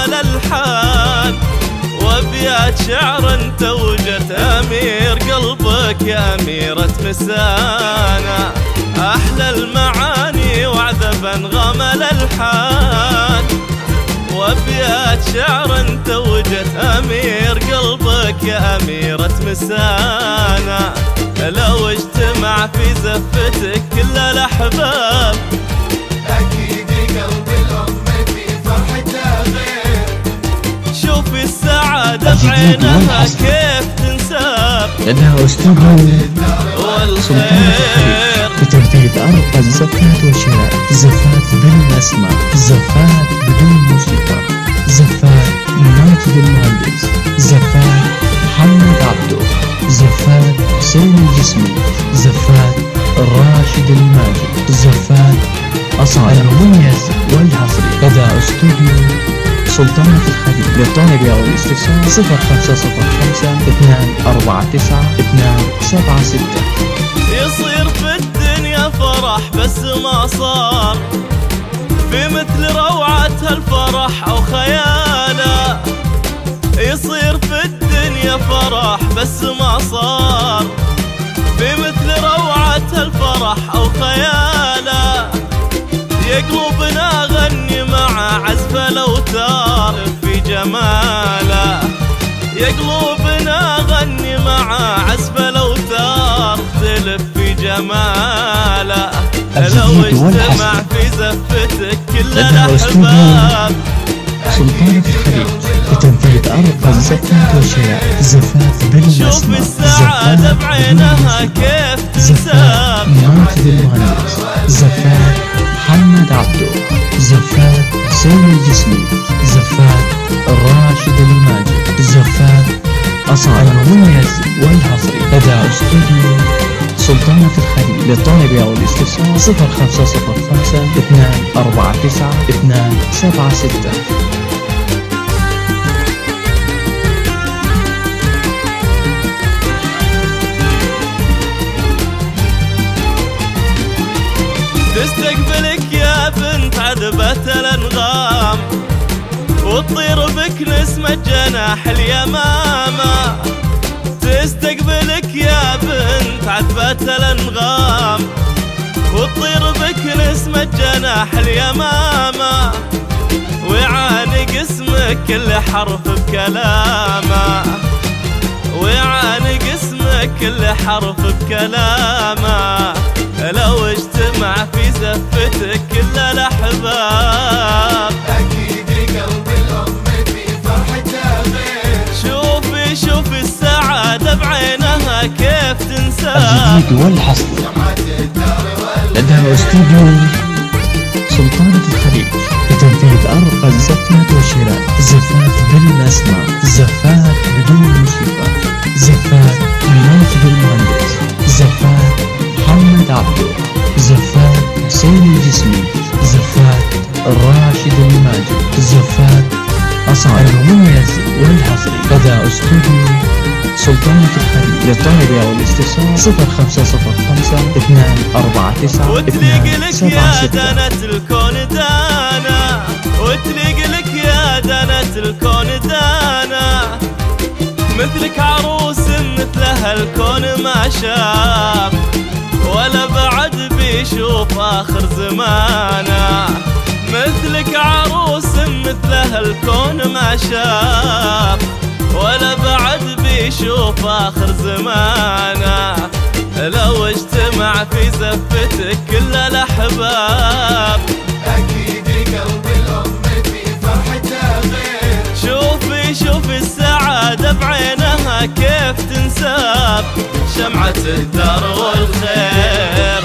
الألحان وأبيات شعر توجت أمير قلبك يا أميرة مسانا. أحلى المعاني وعذب أنغام الألحان وأبيات شعر توجت أمير قلبك يا أميرة مسانا. لو اجتمع في زفتك كل الأحباب أكيد قلب الأم في فرحتها غير. شوفي السعادة بعينها كيف تنساب لدى استوديو والخير بتنفيذ أرقى الزفات وشراء زفات بالأسماء، زفات بدون موسيقى، زفات ماجد المهندس، زفات محمد عبده، زفات سلمى الجسمي، زفات راشد الماجد، زفات أصالة المميز والحصري لدى استوديو سلطانة الخليج. للطلب أو الاستفسار 0505 249 276. يصير في الدنيا فرح بس ما صار في مثل روعة الفرح أو خياله. يصير في الدنيا فرح بس ما صار في مثل روعة الفرح أو خياله. يا قلوبنا غني مع عزف الأوتار في جماله. يا قلوبنا غني مع عزف الأوتار اختلف في جماله. لو اجتمع في زفتك كل الأحباب سلطانة الخليج بتنفيذ أرقى الزفات وشراء زفات بالأسماء. شوف السعادة بعينها كيف زفات تنساب. ماجد المهندس، زفات محمد عبده، زفات سلمى الجسمي، زفات راشد الماجد، زفات أصالة المميز والحصري لدى استوديو سلطانة الخليج. للطلب أو الاستفسار 0505 249 276. تستقبلك يا بنت عذبة الأنغام وتطير بك نسمة جناح اليمامة. تستقبلك يا بنت عذبة الأنغام وتطير بك نسمة جناح اليمامة. ويعانق اسمك كل حرف بكلامه، ويعانق اسمك كل حرف بكلامه. لو اجتمع في زفتك كل الأحباب أكيد قلب الأم في فرحتها غير. شوفي السعادة بعينها كيف تنساب. الجديد والحصري لدى استوديو سلطانة الخليج بتنفيذ أرقى الزفات وشراء زفات بالأسماء، زفات بدون موسيقى، زفات ماجد المهندس، زفات محمد عبده، زفات سلمى الجسمي، زفات راشد الماجد، زفات أصالة المميز والحصري لدى استوديو سلطانة الخليج. للطلب أو الاستفسار 0505 249 وتليق لك يا 276. دنة الكون دانا، وتليق لك يا دنة الكون دانا. مثلك عروس مثلها الكون ما شاف ولا بعد بيشوف آخر زمانه. مثلك عروس مثلها الكون ما شاف ولا بعد بيشوف آخر زمانه. لو اجتمع في زفتك كل الأحباب أكيد قلب الأم في فرحتها غير. شوفي السعادة بعينها كيف تنساب. شمعة الدار والخير